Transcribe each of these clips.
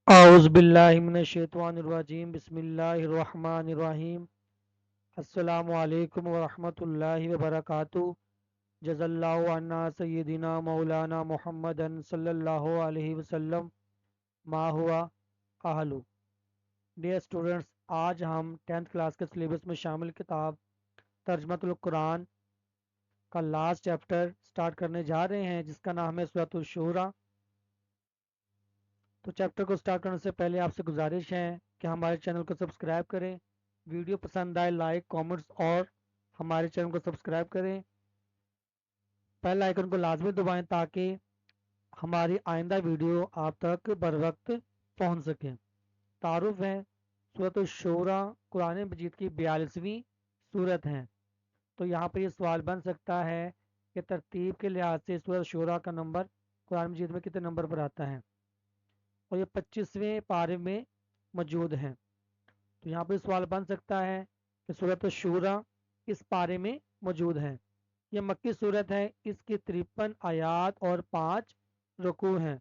اعوذ باللہ من الشیطان الرجیم بسم اللہ الرحمن الرحیم السلام علیکم ورحمۃ اللہ وبرکاتہ جزا اللہ عنا سیدنا مولانا محمد صلی اللہ علیہ وسلم ما ہوا اہلو۔ ڈیئر اسٹوڈنٹس، آج ہم 10th کلاس کے سلیبس میں شامل کتاب ترجمۃ القرآن کا لاسٹ چیپٹر سٹارٹ کرنے جا رہے ہیں، جس کا نام ہے سورۃ الشورى۔ تو چیپٹر کو سٹارٹ کرنے سے پہلے آپ سے گزارش ہے کہ ہمارے چینل کو سبسکرائب کریں، ویڈیو پسند آئے لائک کامنٹس اور ہمارے چینل کو سبسکرائب کریں، بیل آئیکن کو لازمی دبائیں تاکہ ہماری آئندہ ویڈیو آپ تک بر وقت پہنچ سکیں۔ تعارف ہے، سورۃ الشورى قرآن مجید کی 42ویں سورت ہے۔ تو یہاں پر یہ سوال بن سکتا ہے کہ ترتیب کے لحاظ سے سورۃ الشورى کا نمبر قرآن مجید میں کتنے نمبر پر آتا ہے، اور یہ 25ویں پارے میں موجود ہیں۔ تو یہاں پہ سوال بن سکتا ہے کہ سورۃ الشورى اس پارے میں موجود ہے۔ یہ مکی صورت ہے، اس کی 53 آیات اور 5 رکوع ہیں۔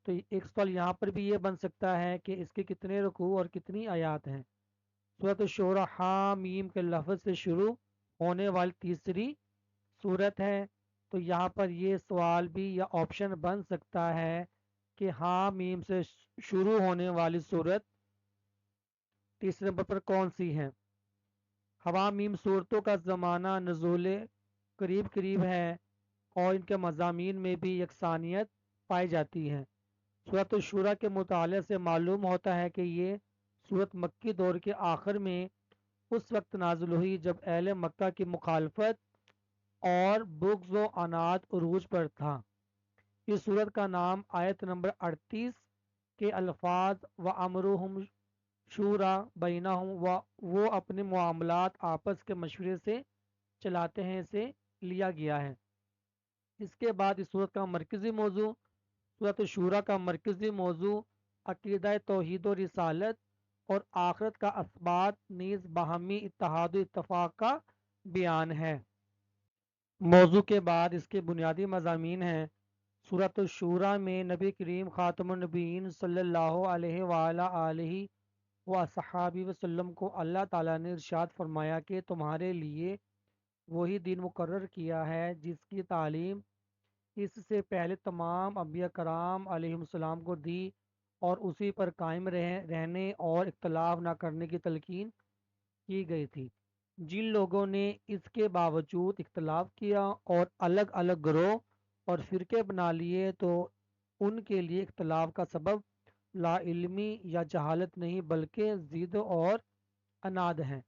تو ایک سوال یہاں پر بھی یہ بن سکتا ہے کہ اس کے کتنے رکوع اور کتنی آیات ہیں۔ سورۃ الشورى حامیم کے لفظ سے شروع ہونے والی تیسری صورت ہے۔ تو یہاں پر یہ سوال بھی یا آپشن بن سکتا ہے کہ حامیم سے شروع ہونے والی صورت تیسرے نمبر پر کون سی ہے۔ حوامیم صورتوں کا زمانہ نزول قریب قریب ہے اور ان کے مضامین میں بھی یکسانیت پائی جاتی ہے۔ سورۃ الشورى کے مطالعے سے معلوم ہوتا ہے کہ یہ سورت مکی دور کے آخر میں اس وقت نازل ہوئی جب اہل مکہ کی مخالفت اور بغض و عناد عروج پر تھا۔ اس سورت کا نام آیت نمبر 38 کے الفاظ و امرہم شورا بینہم و وہ اپنے معاملات آپس کے مشورے سے چلاتے ہیں سے لیا گیا ہے۔ اس کے بعد اس سورت کا مرکزی موضوع سورۃ الشورى کا مرکزی موضوع عقیدہ توحید و رسالت اور آخرت کا اثبات نیز باہمی اتحاد و اتفاق کا بیان ہے۔ موضوع کے بعد اس کے بنیادی مضامین ہیں۔ سورۃ الشورى میں نبی کریم خاتم النبیین صلی اللہ علیہ وآلہ آلہ وصحابہ وسلم کو اللہ تعالیٰ نے ارشاد فرمایا کہ تمہارے لیے وہی دین مقرر کیا ہے جس کی تعلیم اس سے پہلے تمام انبیاء کرام علیہ السلام کو دی، اور اسی پر قائم رہنے اور اختلاف نہ کرنے کی تلقین کی گئی تھی۔ جن لوگوں نے اس کے باوجود اختلاف کیا اور الگ الگ گروہ اور فرقے بنا لیے تو ان کے لیے اختلاف کا سبب لا علمی یا جہالت نہیں بلکہ ضد اور عناد ہے،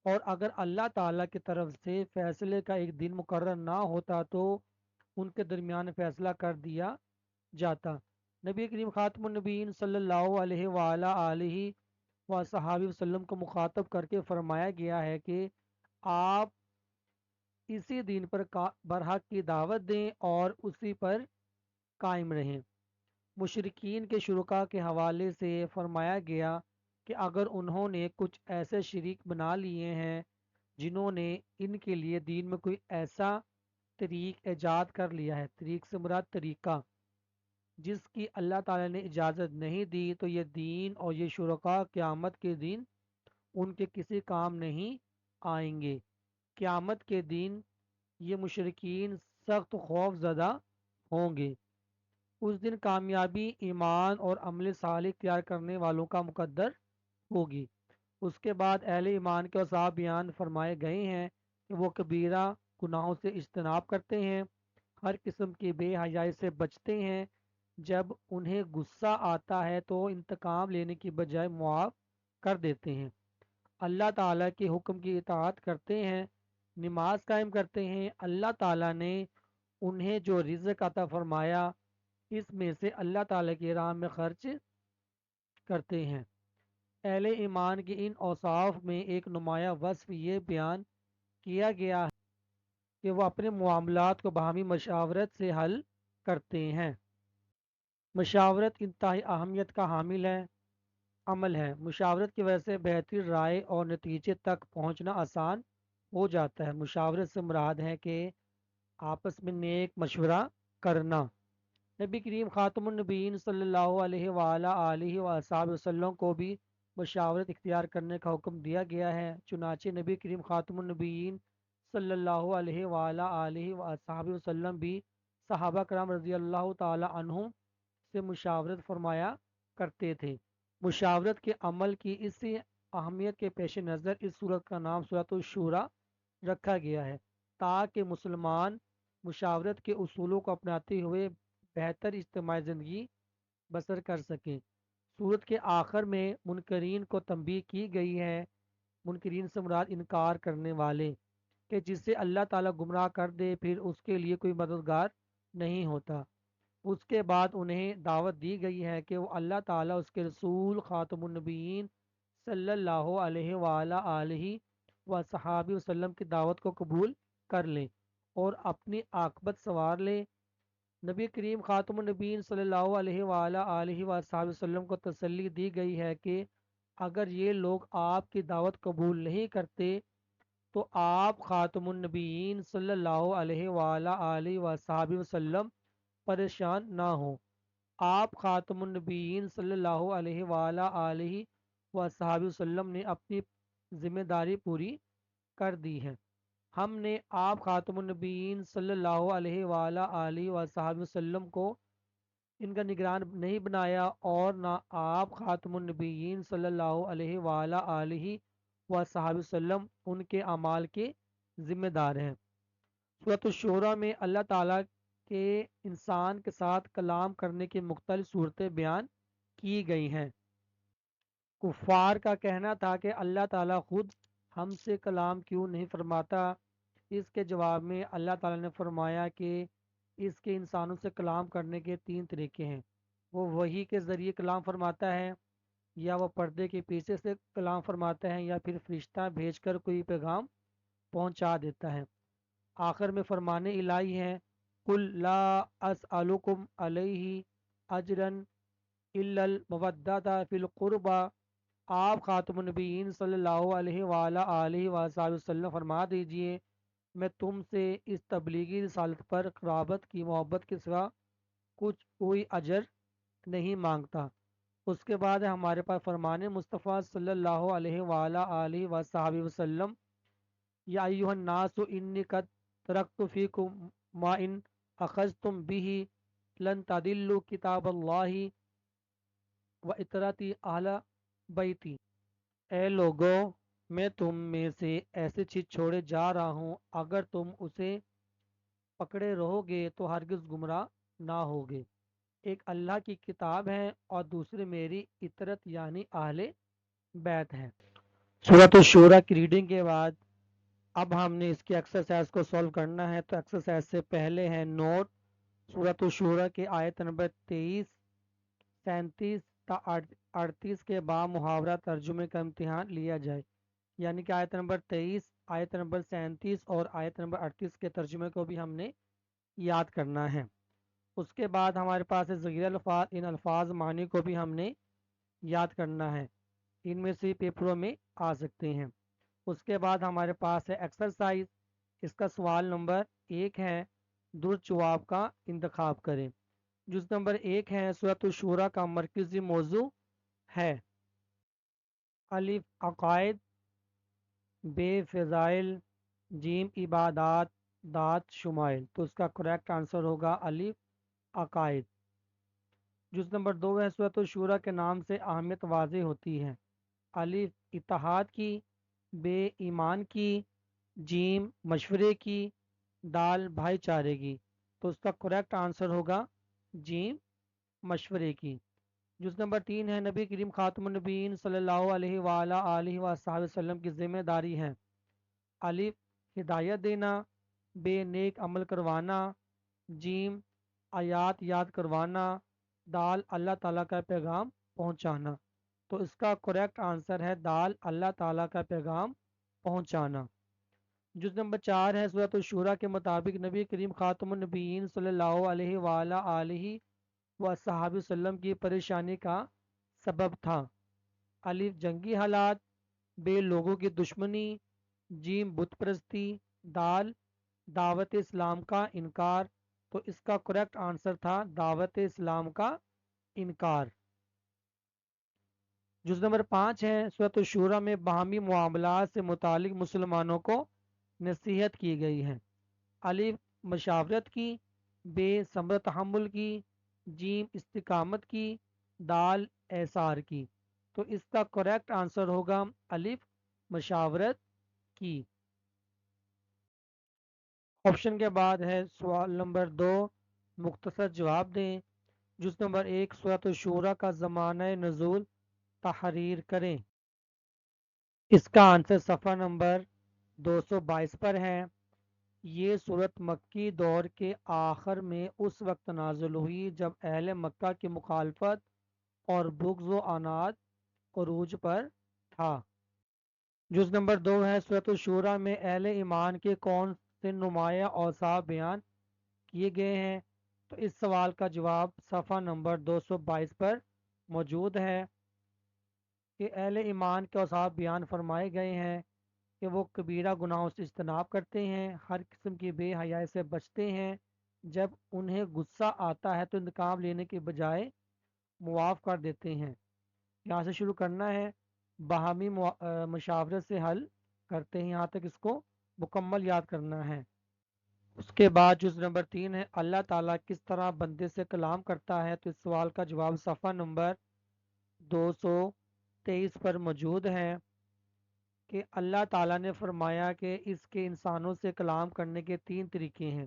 اور اگر اللہ تعالیٰ کی طرف سے فیصلے کا ایک دن مقرر نہ ہوتا تو ان کے درمیان فیصلہ کر دیا جاتا۔ نبی کریم خاتم النبیین صلی اللہ علیہ وآلہ آلہ وصحابہ وسلم کو مخاطب کر کے فرمایا گیا ہے کہ آپ اسی دین پر برحق کی دعوت دیں اور اسی پر قائم رہیں۔ مشرکین کے شرکاء کے حوالے سے فرمایا گیا کہ اگر انہوں نے کچھ ایسے شریک بنا لیے ہیں جنہوں نے ان کے لیے دین میں کوئی ایسا طریق ایجاد کر لیا ہے، طریق سے مراد طریقہ، جس کی اللہ تعالیٰ نے اجازت نہیں دی، تو یہ دین اور یہ شرکاء قیامت کے دن ان کے کسی کام نہیں آئیں گے۔ قیامت کے دن یہ مشرکین سخت خوف زدہ ہوں گے۔ اس دن کامیابی ایمان اور عمل صالح اختیار کرنے والوں کا مقدر ہوگی۔ اس کے بعد اہل ایمان کے اوصاف بیان فرمائے گئے ہیں کہ وہ کبیرہ گناہوں سے اجتناب کرتے ہیں، ہر قسم کی بے حیائی سے بچتے ہیں، جب انہیں غصہ آتا ہے تو انتقام لینے کی بجائے معاف کر دیتے ہیں، اللہ تعالیٰ کے حکم کی اطاعت کرتے ہیں، نماز قائم کرتے ہیں، اللہ تعالیٰ نے انہیں جو رزق عطا فرمایا اس میں سے اللہ تعالیٰ کی راہ میں خرچ کرتے ہیں۔ اہل ایمان کی ان اوصاف میں ایک نمایاں وصف یہ بیان کیا گیا ہے کہ وہ اپنے معاملات کو باہمی مشاورت سے حل کرتے ہیں۔ مشاورت انتہائی اہمیت کا حامل ہے عمل ہے۔ مشاورت کی وجہ سے بہتر رائے اور نتیجے تک پہنچنا آسان ہو جاتا ہے۔ مشاورت سے مراد ہے کہ آپس میں نیک مشورہ کرنا، نبی کریم خاتم النبیین صلی اللہ علیہ وآلہ وسلم کو بھی مشاورت اختیار کرنے کا حکم دیا گیا ہے۔ چنانچہ نبی کریم خاتم النبیین صلی اللہ علیہ وآلہ وسلم بھی صحابہ کرام رضی اللہ تعالی عنہم سے مشاورت فرمایا کرتے تھے۔ مشاورت کے عمل کی اس اہمیت کے پیش نظر اس سورت کا نام سورۃ الشورى رکھا گیا ہے، تاکہ مسلمان مشاورت کے اصولوں کو اپناتے ہوئے بہتر اجتماعی زندگی بسر کر سکیں۔ سورت کے آخر میں منکرین کو تنبیہ کی گئی ہے۔ منکرین سے مراد انکار کرنے والے، کہ جس سے اللہ تعالیٰ گمراہ کر دے پھر اس کے لیے کوئی مددگار نہیں ہوتا۔ اس کے بعد انہیں دعوت دی گئی ہے کہ وہ اللہ تعالیٰ اس کے رسول خاتم النبیین صلی اللہ علیہ وآلہ وصحابہ وسلم کی دعوت کو قبول کر لیں اور اپنی عاقبت سنوار لیں۔ نبی کریم خاتم النبیین صلی اللہ علیہ وآلہ وصحابہ وسلم کو تسلی دی گئی ہے کہ اگر یہ لوگ آپ کی دعوت قبول نہیں کرتے تو آپ خاتم النبیین صلی اللہ علیہ وآلہ وصحابہ وسلم پریشان نہ ہوں۔ آپ خاتم النبیین صلی اللہ علیہ وآلہ وصحابہ وسلم نے اپنی ذمہ داری پوری کر دی ہے۔ ہم نے آپ خاتم النبیین صلی اللہ علیہ وآلہ وصحابہ وسلم کو ان کا نگران نہیں بنایا اور نہ آپ خاتم النبیین صلی اللہ علیہ وآلہ وصحابہ وسلم ان کے اعمال کے ذمہ دار ہیں۔ سورۃ الشورى میں اللہ تعالیٰ کے انسان کے ساتھ کلام کرنے کی مختلف صورتیں بیان کی گئی ہیں۔ کفار کا کہنا تھا کہ اللہ تعالیٰ خود ہم سے کلام کیوں نہیں فرماتا۔ اس کے جواب میں اللہ تعالیٰ نے فرمایا کہ اس کے انسانوں سے کلام کرنے کے تین طریقے ہیں۔ وہ وحی کے ذریعے کلام فرماتا ہے، یا وہ پردے کے پیچھے سے کلام فرماتا ہے، یا پھر فرشتہ بھیج کر کوئی پیغام پہنچا دیتا ہے۔ آخر میں فرمان الہی ہے، قُلْ لَا أَسْأَلُكُمْ عَلَيْهِ أَجْرًا إِلَّا الْمَوَدَّةَ فِي الْقُرْبَى۔ آپ خاتم النبیین صلی اللہ علیہ وآلہ وسلم فرما دیجئے میں تم سے اس تبلیغی رسالت پر قرابت کی محبت کے سوا کوئی اجر نہیں مانگتا۔ اس کے بعد ہمارے پاس فرمان مصطفیٰ صلی اللہ علیہ وآلہ وسلم، یا ایھا الناس انی قد ترکت فیکم ما ان اخذتم به لن تضلوا کتاب اللہ و اطرتی اہل بیتی۔ اے لوگو، میں تم میں سے ایسی چیز چھوڑے جا رہا ہوں، اگر تم اسے پکڑے رہو گے تو ہرگز گمراہ نہ ہوگے۔ ایک اللہ کی کتاب ہے اور دوسری میری اطرت یعنی اہل بیت ہے۔ سورۃ الشورى کی ریڈنگ کے بعد اب ہم نے اس کی ایکسرسائز کو سولو کرنا ہے، تو ایکسرسائز سے پہلے ہے نوٹ۔ سورۃ الشورى کے آیت نمبر 23، 37 تا 38 کے بعد محاورہ ترجمے کا امتحان لیا جائے، یعنی کہ آیت نمبر 23، آیت نمبر 37 اور آیت نمبر 38 کے ترجمے کو بھی ہم نے یاد کرنا ہے۔ اس کے بعد ہمارے پاس ہے ذخیرہ الفاظ، ان الفاظ معنی کو بھی ہم نے یاد کرنا ہے، ان میں سے پیپروں میں آ سکتے ہیں۔ اس کے بعد ہمارے پاس ہے ایکسرسائز، اس کا سوال نمبر 1 ہے، درست جواب کا انتخاب کریں۔ جز نمبر 1 ہے، سورۃ الشورى کا مرکزی موضوع ہے الف عقائد، بے فضائل، جیم عبادات، دات شمائل، تو اس کا کریکٹ آنسر ہوگا الف عقائد۔ جز نمبر 2 ہے، سورۃ الشورى کے نام سے اہمیت واضح ہوتی ہے، الف اتحاد کی، بے ایمان کی، جیم مشورے کی، دال بھائی چارے کی، تو اس کا کریکٹ آنسر ہوگا جیم مشورے کی۔ جز نمبر 3 ہے، نبی کریم خاتم النبیین صلی اللہ علیہ وآلہ وسلم کی ذمہ داری ہے، الف ہدایت دینا، بے نیک عمل کروانا، جیم آیات یاد کروانا، دال اللہ تعالیٰ کا پیغام پہنچانا، تو اس کا کریکٹ آنسر ہے دال اللہ تعالیٰ کا پیغام پہنچانا۔ جز نمبر 4 ہے، سورۃ الشورى کے مطابق نبی کریم خاتم النبیین صلی اللہ علیہ وآلہ وصحابہ وسلم کی پریشانی کا سبب تھا، الف جنگی حالات، بے لوگوں کی دشمنی، جیم بت پرستی، دال دعوت اسلام کا انکار، تو اس کا کریکٹ آنسر تھا دعوت اسلام کا انکار۔ جز نمبر 5 ہے سورۃ الشورى میں باہمی معاملات سے متعلق مسلمانوں کو نصیحت کی گئی ہے۔ الف مشاورت کی، بے صبر تحمل کی، جیم استقامت کی، دال ایثار کی۔ تو اس کا کریکٹ آنسر ہوگا الف مشاورت کی۔ آپشن کے بعد ہے سوال نمبر 2، مختصر جواب دیں۔ جز نمبر 1 سورۃ الشورى کا زمانہ نزول تحریر کریں۔ اس کا آنسر صفحہ نمبر 222 پر ہے۔ یہ صورت مکی دور کے آخر میں اس وقت نازل ہوئی جب اہل مکہ کی مخالفت اور بغض و عناد عروج پر تھا۔ جز نمبر 2 ہے سورۃ الشورى میں اہل ایمان کے کون سے نمایاں اوصاف بیان کیے گئے ہیں؟ تو اس سوال کا جواب صفحہ نمبر 222 پر موجود ہے کہ اہل ایمان کے اوصاف بیان فرمائے گئے ہیں کہ وہ کبیرہ گناہوں سے اجتناب کرتے ہیں، ہر قسم کی بے حیائی سے بچتے ہیں، جب انہیں غصہ آتا ہے تو انتقام لینے کے بجائے معاف کر دیتے ہیں۔ یہاں سے شروع کرنا ہے، باہمی مشاورت سے حل کرتے ہیں، یہاں تک اس کو مکمل یاد کرنا ہے۔ اس کے بعد جز نمبر 3 ہے اللہ تعالیٰ کس طرح بندے سے کلام کرتا ہے؟ تو اس سوال کا جواب صفحہ نمبر 223 پر موجود ہے کہ اللہ تعالیٰ نے فرمایا کہ اس کے انسانوں سے کلام کرنے کے 3 طریقے ہیں۔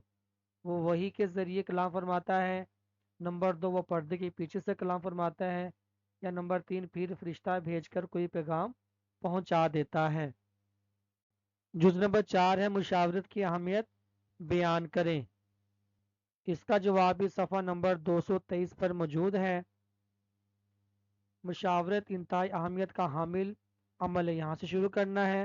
وہ وحی کے ذریعے کلام فرماتا ہے، نمبر 2 وہ پردے کے پیچھے سے کلام فرماتا ہے، یا نمبر 3 پھر فرشتہ بھیج کر کوئی پیغام پہنچا دیتا ہے۔ جز نمبر 4 ہے مشاورت کی اہمیت بیان کریں۔ اس کا جواب بھی صفحہ نمبر 223 پر موجود ہے۔ مشاورت انتہائی اہمیت کا حامل عمل ہے، یہاں سے شروع کرنا ہے،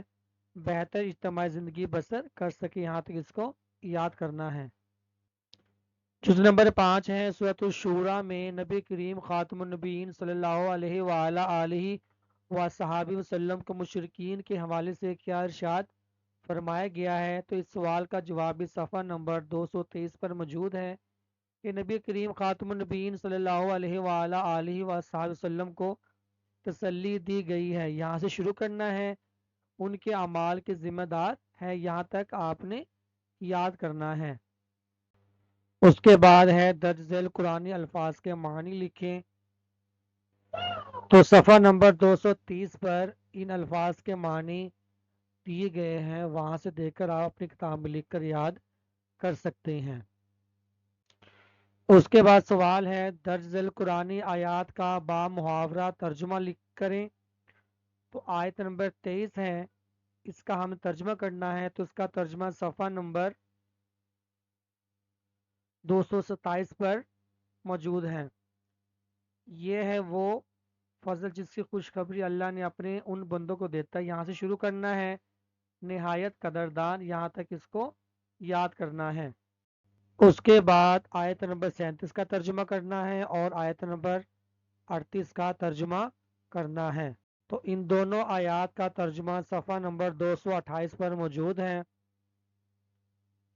بہتر اجتماعی زندگی بسر کر سکے، یہاں تک اس کو یاد کرنا ہے۔ جز نمبر 5 ہے سورۃ الشورى میں نبی کریم خاتم النبیین صلی اللہ علیہ وآلہ آلہ وصحابہ وسلم کو مشرکین کے حوالے سے کیا ارشاد فرمایا گیا ہے؟ تو اس سوال کا جواب بھی صفحہ نمبر 223 پر موجود ہے کہ نبی کریم خاتم النبیین صلی اللہ علیہ وآلہ آلہ وصحابہ وسلم کو تسلی دی گئی ہے، یہاں سے شروع کرنا ہے، ان کے اعمال کے ذمہ دار ہے، یہاں تک آپ نے یاد کرنا ہے۔ اس کے بعد ہے درج ذیل قرآنی الفاظ کے معنی لکھیں۔ تو صفحہ نمبر 230 پر ان الفاظ کے معنی دیے گئے ہیں، وہاں سے دیکھ کر آپ اپنی کتاب میں لکھ کر یاد کر سکتے ہیں۔ اس کے بعد سوال ہے درج ذیل قرآنی آیات کا با محاورہ ترجمہ لکھ کریں۔ تو آیت نمبر 23 ہے، اس کا ہمیں ترجمہ کرنا ہے، تو اس کا ترجمہ صفحہ نمبر 227 پر موجود ہے۔ یہ ہے وہ فضل جس کی خوشخبری اللہ نے اپنے ان بندوں کو دیتا ہے، یہاں سے شروع کرنا ہے، نہایت قدردان، یہاں تک اس کو یاد کرنا ہے۔ اس کے بعد آیت نمبر 37 کا ترجمہ کرنا ہے اور آیت نمبر 38 کا ترجمہ کرنا ہے۔ تو ان دونوں آیات کا ترجمہ صفحہ نمبر 228 پر موجود ہے،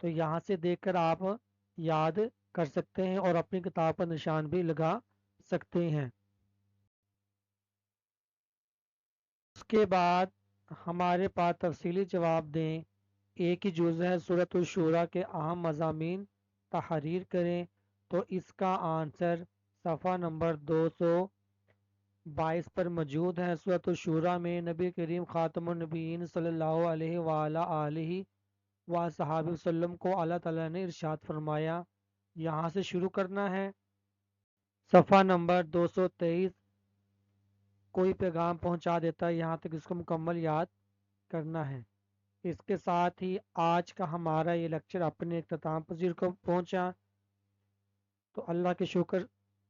تو یہاں سے دیکھ کر آپ یاد کر سکتے ہیں اور اپنی کتاب پر نشان بھی لگا سکتے ہیں۔ اس کے بعد ہمارے پاس تفصیلی جواب دیں، ایک ہی جز ہے سورۃ الشورى کے اہم مضامین تحریر کریں۔ تو اس کا آنسر صفحہ نمبر 222 پر موجود ہے۔ سورۃ الشورى میں نبی کریم خاتم النبیین صلی اللہ علیہ وآلہ آلہ وصحابہ وسلم کو اللہ تعالیٰ نے ارشاد فرمایا، یہاں سے شروع کرنا ہے، صفحہ نمبر 223 کوئی پیغام پہنچا دیتا ہے، یہاں تک اس کو مکمل یاد کرنا ہے۔ اس کے ساتھ ہی آج کا ہمارا یہ لیکچر اپنے اختتام پذیر کو پہنچا۔ تو اللہ کے شکر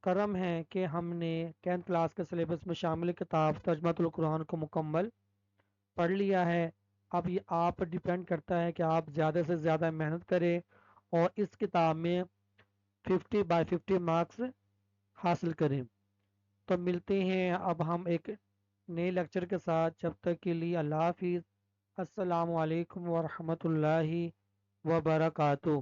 کرم ہے کہ ہم نے 10th کلاس کے سلیبس میں شامل کتاب ترجمہ القرآن کو مکمل پڑھ لیا ہے۔ اب یہ آپ پر ڈیپینڈ کرتا ہے کہ آپ زیادہ سے زیادہ محنت کریں اور اس کتاب میں 50/50 مارکس حاصل کریں۔ تو ملتے ہیں اب ہم ایک نئے لیکچر کے ساتھ، جب تک کے لیے اللہ حافظ، السلام علیکم ورحمۃ اللہ وبرکاتہ۔